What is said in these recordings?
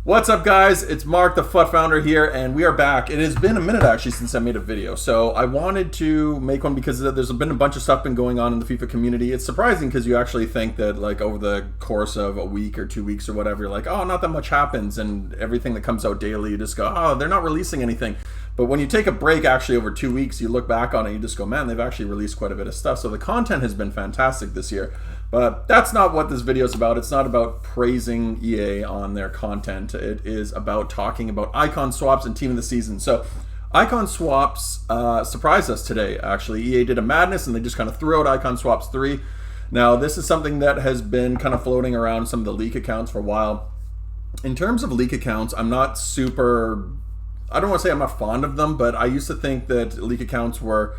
What's up, guys? It's Mark, the FUT founder here, and we are back. It has been a minute actually since I made a video, so I wanted to make one because there's been a bunch of stuff been going on in the FIFA community. It's surprising because you actually think that like over the course of a week or 2 weeks or whatever, you're like, oh, not that much happens, and everything that comes out daily, you just go, oh, they're not releasing anything. But when you take a break actually over 2 weeks, you look back on it, and you just go, man, they've actually released quite a bit of stuff. So the content has been fantastic this year. But that's not what this video is about. It's not about praising EA on their content. It is about talking about icon swaps and team of the season. So icon swaps surprised us today, actually. EA did a madness and they just kind of threw out icon swaps 3. Now, this is something that has been kind of floating around some of the leak accounts for a while. In terms of leak accounts, I'm not super... I don't want to say I'm not fond of them, but I used to think that leak accounts were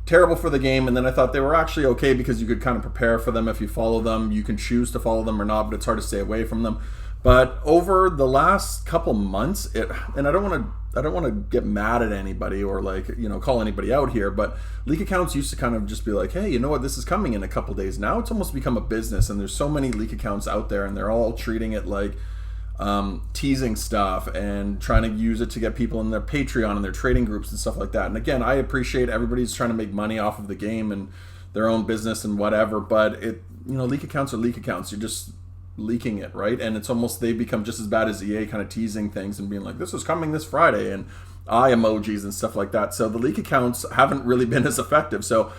terrible for the game, and then I thought they were actually okay because you could kind of prepare for them if you follow them. You can choose to follow them or not, but it's hard to stay away from them. But over the last couple months, and I don't want to get mad at anybody or call anybody out here, but leak accounts used to kind of just be like, hey, you know what, this is coming in a couple days. Now it's almost become a business, and there's so many leak accounts out there, and they're all treating it like teasing stuff and trying to use it to get people in their Patreon and their trading groups and stuff like that. And again, I appreciate everybody's trying to make money off of the game and their own business and whatever, but leak accounts are leak accounts. You're just leaking it, right? And it's almost, they become just as bad as EA, kind of teasing things and being like, this is coming this Friday, and eye emojis and stuff like that. So the leak accounts haven't really been as effective. So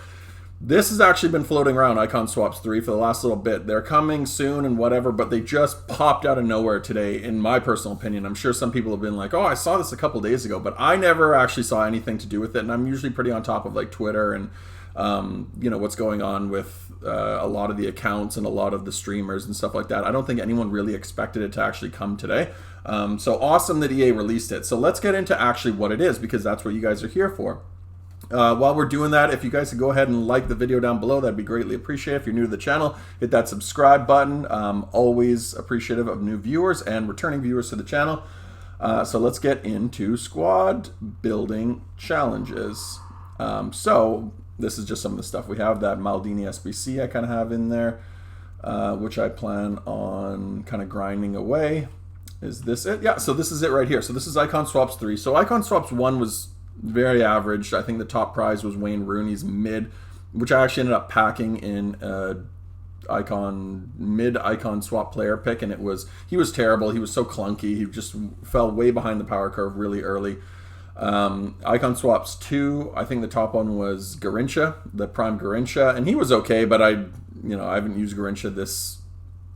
this has actually been floating around, Icon Swaps 3, for the last little bit. They're coming soon and whatever, but they just popped out of nowhere today, in my personal opinion. I'm sure some people have been like, oh, I saw this a couple days ago, but I never actually saw anything to do with it, and I'm usually pretty on top of like Twitter and what's going on with a lot of the accounts and a lot of the streamers and stuff like that. I don't think anyone really expected it to actually come today. So awesome that EA released it. So let's get into actually what it is, because that's what you guys are here for. While we're doing that, if you guys could go ahead and like the video down below, that'd be greatly appreciated. If you're new to the channel, hit that subscribe button. Always appreciative of new viewers and returning viewers to the channel. So let's get into squad building challenges. So this is just some of the stuff we have. That Maldini SBC I kind of have in there, which I plan on kind of grinding away. Is this it? Yeah, so this is it right here. So this is Icon Swaps 3. So Icon Swaps 1 was very average. I think the top prize was Wayne Rooney's mid, which I actually ended up packing in mid icon swap player pick, and he was terrible. He was so clunky. He just fell way behind the power curve really early. Icon Swaps 2, I think the top one was Garrincha, the prime Garrincha, and he was okay, but I haven't used Garrincha this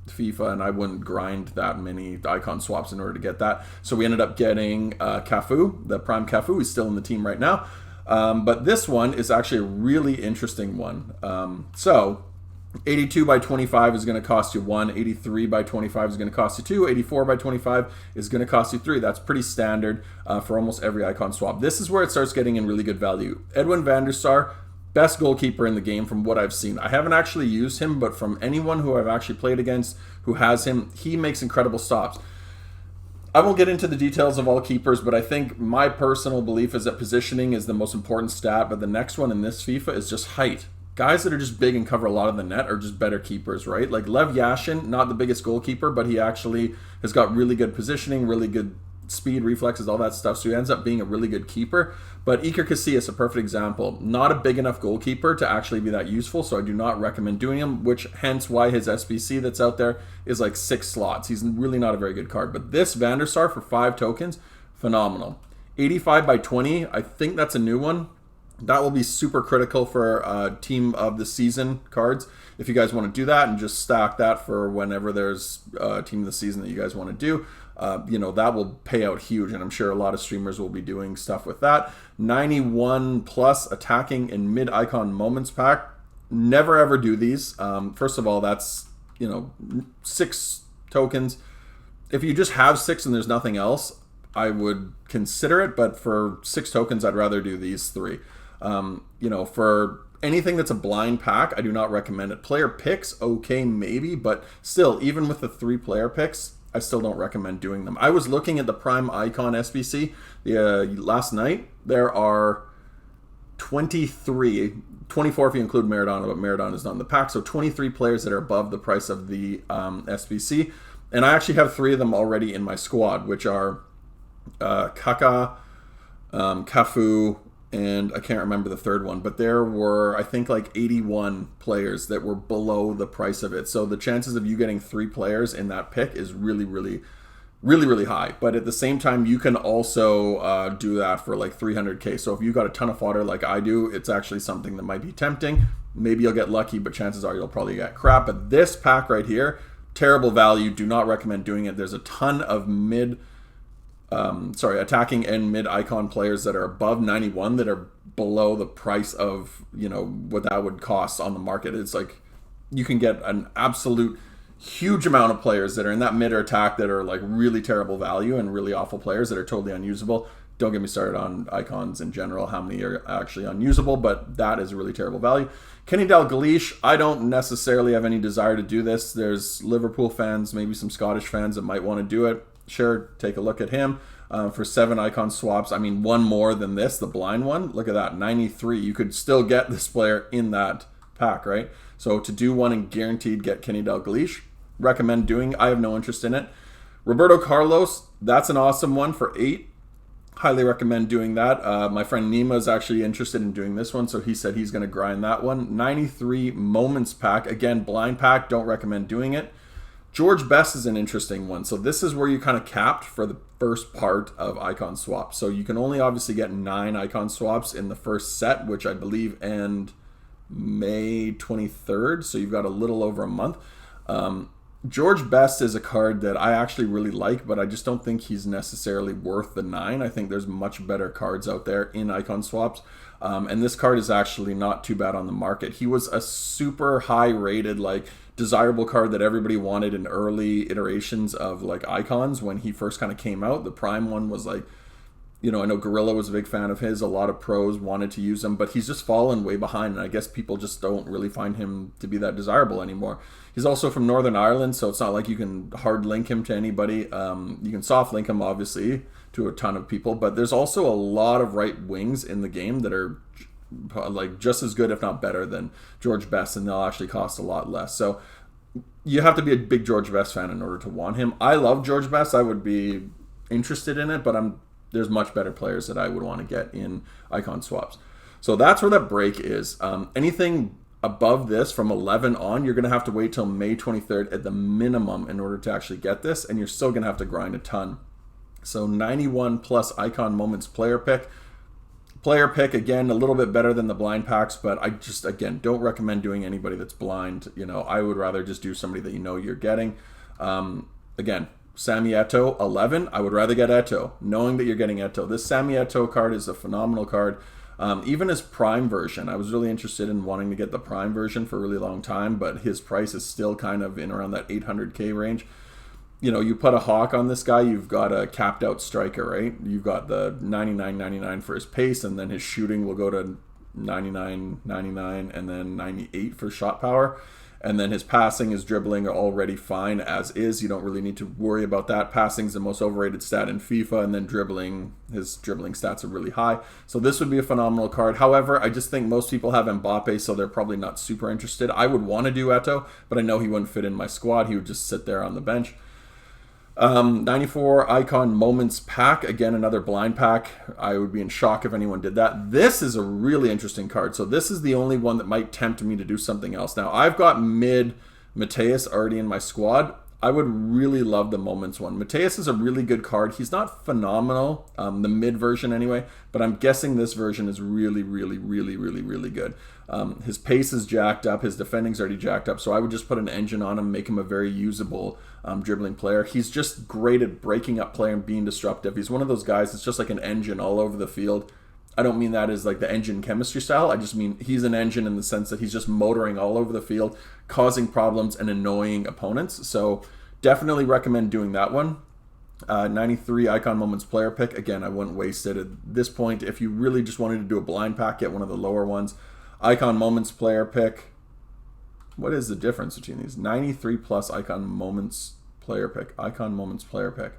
FIFA, and I wouldn't grind that many icon swaps in order to get that. So we ended up getting Cafu, the prime Cafu. He's still in the team right now. But this one is actually a really interesting one. So 82 by 25 is going to cost you 1. 83 by 25 is going to cost you 2. 84 by 25 is going to cost you 3. That's pretty standard for almost every icon swap. This is where it starts getting in really good value. Edwin van der Sar, best goalkeeper in the game from what I've seen. I haven't actually used him, but from anyone who I've actually played against who has him, he makes incredible stops. I won't get into the details of all keepers, but I think my personal belief is that positioning is the most important stat, but the next one in this FIFA is just height. Guys that are just big and cover a lot of the net are just better keepers, right? Like Lev Yashin, not the biggest goalkeeper, but he actually has got really good positioning, really good speed, reflexes, all that stuff, so he ends up being a really good keeper. But Iker Casillas, a perfect example, not a big enough goalkeeper to actually be that useful, so I do not recommend doing him, which hence why his SBC that's out there is like 6 slots. He's really not a very good card. But this Van der Sar for 5 tokens, phenomenal. 85 by 20, I think that's a new one. That will be super critical for team of the season cards. If you guys want to do that and just stack that for whenever there's a team of the season that you guys want to do, that will pay out huge, and I'm sure a lot of streamers will be doing stuff with that. 91 plus attacking in mid icon moments pack. Never ever do these. First of all, that's 6 tokens. If you just have 6 and there's nothing else, I would consider it, but for 6 tokens, I'd rather do these 3. For anything that's a blind pack, I do not recommend it. Player picks, okay, maybe, but still, even with the 3 player picks, I still don't recommend doing them. I was looking at the Prime Icon SBC last night. There are 23, 24 if you include Maradona, but Maradona is not in the pack, so 23 players that are above the price of the SBC. And I actually have 3 of them already in my squad, which are Kaka, Cafu, and I can't remember the third one, but there were, I think, like 81 players that were below the price of it. So the chances of you getting 3 players in that pick is really high. But at the same time, you can also do that for like 300k. So if you got a ton of fodder like I do, it's actually something that might be tempting. Maybe you'll get lucky, but chances are you'll probably get crap. But this pack right here, terrible value. Do not recommend doing it. There's a ton of attacking and mid icon players that are above 91 that are below the price of, you know, what that would cost on the market. It's like you can get an absolute huge amount of players that are in that mid or attack that are like really terrible value, and really awful players that are totally unusable. Don't get me started on icons in general, how many are actually unusable, but that is really terrible value. Kenny Dalglish, I don't necessarily have any desire to do this. There's Liverpool fans, maybe some Scottish fans that might want to do it. Sure, take a look at him. For 7 icon swaps, I mean, one more than this, the blind one. Look at that, 93. You could still get this player in that pack, right? So to do one and guaranteed get Kenny Dalglish, recommend doing. I have no interest in it. Roberto Carlos, that's an awesome one for 8. Highly recommend doing that. My friend Nima is actually interested in doing this one, so he said he's going to grind that one. 93 moments pack. Again, blind pack, don't recommend doing it. George Best is an interesting one. So this is where you kind of capped for the first part of icon swaps. So you can only obviously get 9 icon swaps in the first set, which I believe end May 23rd. So you've got a little over a month. George Best is a card that I actually really like, but I just don't think he's necessarily worth the 9. I think there's much better cards out there in icon swaps. And this card is actually not too bad on the market. He was a super high rated, like desirable card that everybody wanted in early iterations of like icons when he first kind of came out. The prime one was like, you know, I know Gorilla was a big fan of his. A lot of pros wanted to use him, but he's just fallen way behind. And I guess people just don't really find him to be that desirable anymore. He's also from Northern Ireland, so it's not like you can hard link him to anybody. You can soft link him, obviously, to a ton of people, but there's also a lot of right wings in the game that are like just as good, if not better, than George Best, and they'll actually cost a lot less. So you have to be a big George Best fan in order to want him. I love George Best. I would be interested in it, but there's much better players that I would want to get in icon swaps. So that's where that break is. Anything above this from 11 on, you're going to have to wait till May 23rd at the minimum in order to actually get this, and you're still going to have to grind a ton. So 91 plus icon moments player pick. Player pick, again, a little bit better than the blind packs, but I just, again, don't recommend doing anybody that's blind. You know, I would rather just do somebody that you know you're getting. Again, Sammy Eto'o, 11. I would rather get Eto'o, knowing that you're getting Eto'o. This Sammy Eto'o card is a phenomenal card. Even his Prime version, I was really interested in wanting to get the Prime version for a really long time, but his price is still kind of in around that 800k range. You know, you put a hawk on this guy, you've got a capped out striker, right? You've got the 99.99 for his pace, and then his shooting will go to 99.99, and then 98 for shot power. And then his passing, his dribbling are already fine as is. You don't really need to worry about that. Passing's the most overrated stat in FIFA, and then dribbling, his dribbling stats are really high. So this would be a phenomenal card. However, I just think most people have Mbappe, so they're probably not super interested. I would want to do Eto'o, but I know he wouldn't fit in my squad. He would just sit there on the bench. 94 icon moments pack, again another blind pack. I would be in shock if anyone did that. This is a really interesting card, so this is the only one that might tempt me to do something else. Now I've got mid Mateus already in my squad. I would really love the moments one. Mateus is a really good card. He's not phenomenal, the mid version anyway, but I'm guessing this version is really good. His pace is jacked up, his defending's already jacked up, so I would just put an engine on him, make him a very usable dribbling player. He's just great at breaking up play and being disruptive. He's one of those guys that's just like an engine all over the field. I don't mean that as like the engine chemistry style. I just mean he's an engine in the sense that he's just motoring all over the field, causing problems and annoying opponents. So definitely recommend doing that one. 93 icon moments player pick. Again, I wouldn't waste it at this point. If you really just wanted to do a blind pack, get one of the lower ones. Icon moments player pick. What is the difference between these? 93 plus icon moments player pick. Icon moments player pick.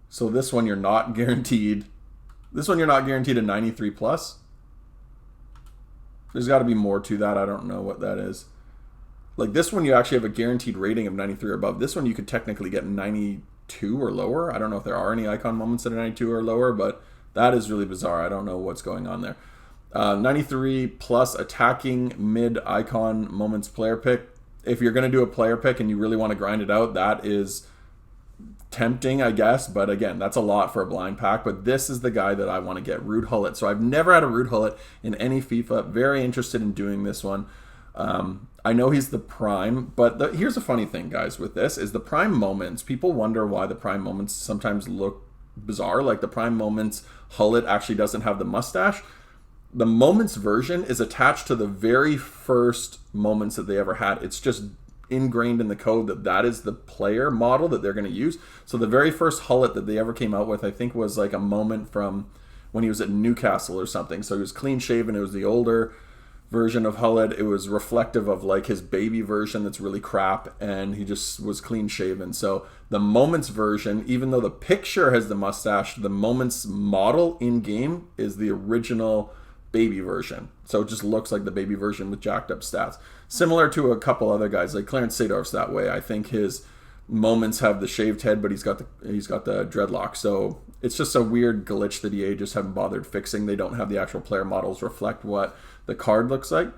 So this one you're not guaranteed. This one you're not guaranteed a 93 plus. There's got to be more to that. I don't know what that is. like this one, you actually have a guaranteed rating of 93 or above. This one, you could technically get 92 or lower. I don't know if there are any icon moments that are 92 or lower, but that is really bizarre. I don't know what's going on there. 93 plus attacking mid icon moments player pick. If you're going to do a player pick and you really want to grind it out, that is tempting, I guess. But again, that's a lot for a blind pack. But this is the guy that I want to get, Ruud Gullit. So I've never had a Ruud Gullit in any FIFA. Very interested in doing this one. I know he's the prime, but here's a funny thing, guys, with this is the prime moments. People wonder why the prime moments sometimes look bizarre. Like the prime moments, Gullit actually doesn't have the mustache. The moments version is attached to the very first moments that they ever had. It's just ingrained in the code that is the player model that they're going to use. So the very first Gullit that they ever came out with, I think, was like a moment from when he was at Newcastle or something. So he was clean shaven. It was the older version of Gullit. It was reflective of like his baby version that's really crap, and he just was clean shaven. So the moments version, even though the picture has the mustache, the moments model in game is the original baby version. So it just looks like the baby version with jacked up stats. Similar to a couple other guys, like Clarence Seedorf's that way. I think his moments have the shaved head, but he's got the dreadlock. So it's just a weird glitch that EA just haven't bothered fixing. They don't have the actual player models reflect what the card looks like.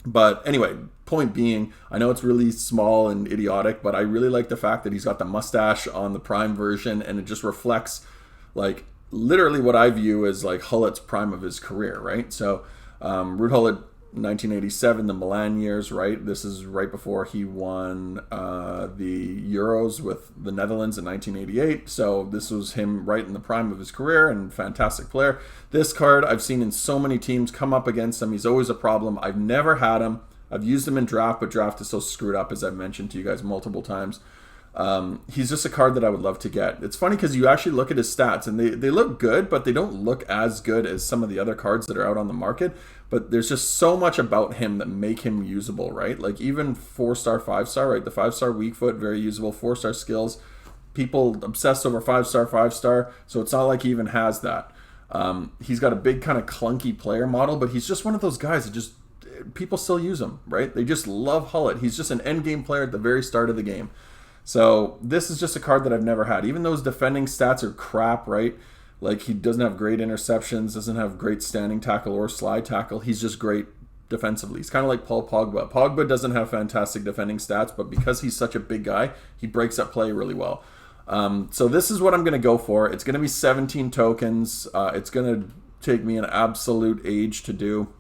But anyway, point being, I know it's really small and idiotic, but I really like the fact that he's got the mustache on the prime version, and it just reflects like literally what I view as like Gullit's prime of his career, right? So Ruud Gullit, 1987, the Milan years, right? This is right before he won the Euros with the Netherlands in 1988. So this was him right in the prime of his career, and fantastic player. This card I've seen in so many teams come up against him. He's always a problem. I've never had him. I've used him in draft, but draft is so screwed up, as I've mentioned to you guys multiple times. He's just a card that I would love to get. It's funny because you actually look at his stats and they look good, but they don't look as good as some of the other cards that are out on the market. But there's just so much about him that make him usable, right? Like even 4-star, 5-star, right? The 5-star weak foot, very usable. 4-star skills, people obsess over 5-star, 5-star. So it's not like he even has that. He's got a big kind of clunky player model, but he's just one of those guys that just people still use him, right? They just love Gullit. He's just an end game player at the very start of the game. So this is just a card that I've never had. Even though his defending stats are crap, right? Like he doesn't have great interceptions, doesn't have great standing tackle or slide tackle. He's just great defensively. He's kind of like Paul Pogba. Pogba doesn't have fantastic defending stats, but because he's such a big guy, he breaks up play really well. So this is what I'm going to go for. It's going to be 17 tokens. It's going to take me an absolute age to do.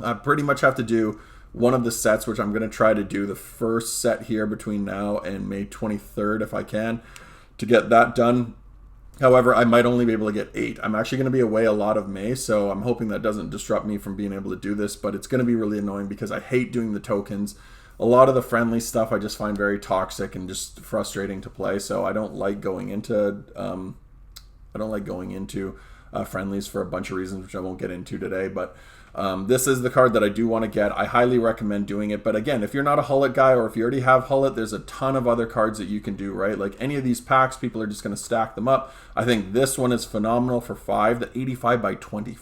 I pretty much have to do one of the sets, which I'm going to try to do the first set here between now and May 23rd if I can, to get that done. However, I might only be able to get 8. I'm actually going to be away a lot of May, so I'm hoping that doesn't disrupt me from being able to do this, but it's going to be really annoying because I hate doing the tokens. A lot of the friendly stuff I just find very toxic and just frustrating to play, so I don't like going into friendlies for a bunch of reasons, which I won't get into today, but this is the card that I do want to get. I highly recommend doing it. But again, if you're not a Gullit guy, or if you already have Gullit, there's a ton of other cards that you can do, right? Like any of these packs, people are just going to stack them up. I think this one is phenomenal for 5. The 85 by 20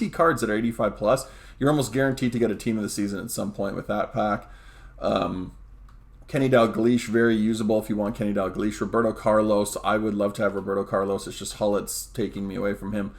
cards that are 85 plus. You're almost guaranteed to get a team of the season at some point with that pack. Kenny Dalglish, very usable if you want Kenny Dalglish. Roberto Carlos, I would love to have Roberto Carlos. It's just Gullit's taking me away from him.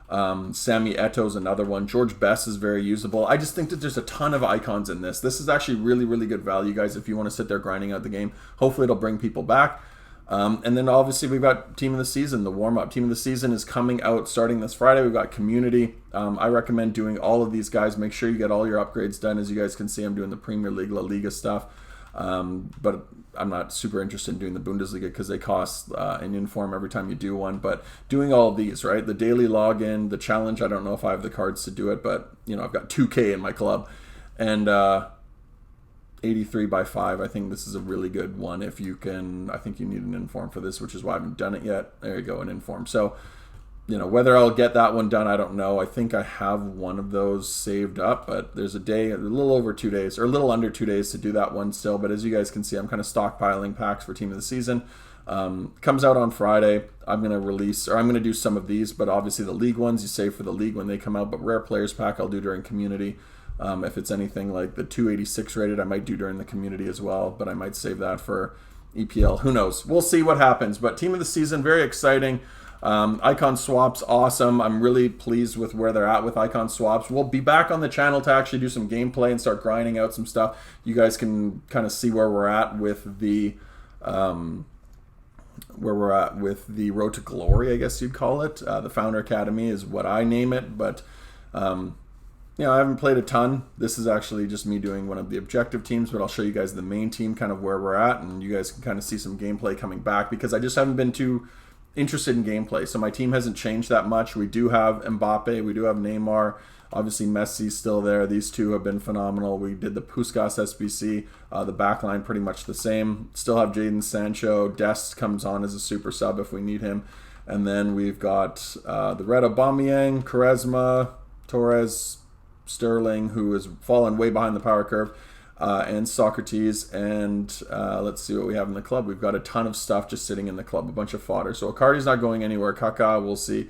Sammy Eto'o is another one. George Best is very usable. I just think that there's a ton of icons in this. This is actually really, really good value, guys, if you want to sit there grinding out the game. Hopefully it'll bring people back. And then obviously we've got Team of the Season, the warm-up. Team of the Season is coming out starting this Friday. We've got Community. I recommend doing all of these guys. Make sure you get all your upgrades done. As you guys can see, I'm doing the Premier League, La Liga stuff. But I'm not super interested in doing the Bundesliga because they cost an inform every time you do one. But doing all of these, right? The daily login, the challenge, I don't know if I have the cards to do it, but you know, I've got 2K in my club. And 83 by 5, I think this is a really good one if you can. I think you need an inform for this, which is why I haven't done it yet. There you go, an inform. So, you know, whether I'll get that one done, I don't know. I think I have one of those saved up, but there's a little over 2 days, or a little under 2 days to do that one still. But as you guys can see, I'm kind of stockpiling packs for Team of the Season. Comes out on Friday. I'm going to do some of these, but obviously the league ones you save for the league when they come out. But Rare Players pack I'll do during Community. If it's anything like the 286 rated, I might do during the community as well, but I might save that for EPL. Who knows? We'll see what happens. But team of the season, very exciting. Icon swaps, awesome. I'm really pleased with where they're at with icon swaps. We'll be back on the channel to actually do some gameplay and start grinding out some stuff. You guys can kind of see where we're at with the Road to Glory, I guess you'd call it. The Founder Academy is what I name it, but I haven't played a ton. This is actually just me doing one of the objective teams, but I'll show you guys the main team, kind of where we're at, and you guys can kind of see some gameplay coming back, because I just haven't been too interested in gameplay. So my team hasn't changed that much. We do have Mbappe, we do have Neymar, obviously Messi's still there. These two have been phenomenal. We did the Puskas SBC, the backline pretty much the same. Still have Jadon Sancho. Dest comes on as a super sub if we need him. And then we've got the Red Aubameyang, Quaresma, Torres, Sterling, who has fallen way behind the power curve, and Socrates, and let's see what we have in the club. We've got a ton of stuff just sitting in the club, a bunch of fodder. So Icardi's not going anywhere. Kaká, we'll see.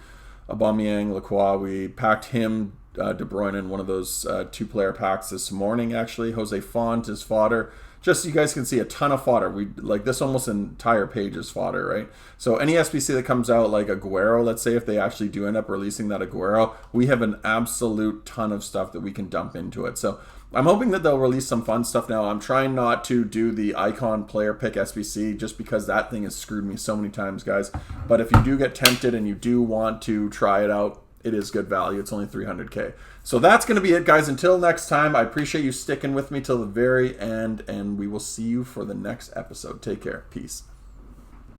Aubameyang, Lacroix, we packed him, De Bruyne in one of those 2-player packs this morning, actually. Jose Font is fodder. Just so you guys can see a ton of fodder. We like this almost entire page is fodder, right? So any SBC that comes out, like Aguero, let's say, if they actually do end up releasing that Aguero, we have an absolute ton of stuff that we can dump into it. So I'm hoping that they'll release some fun stuff now. I'm trying not to do the icon player pick SBC just because that thing has screwed me so many times, guys. But if you do get tempted and you do want to try it out, it is good value. It's only 300K. So that's going to be it, guys. Until next time, I appreciate you sticking with me till the very end, and we will see you for the next episode. Take care. Peace.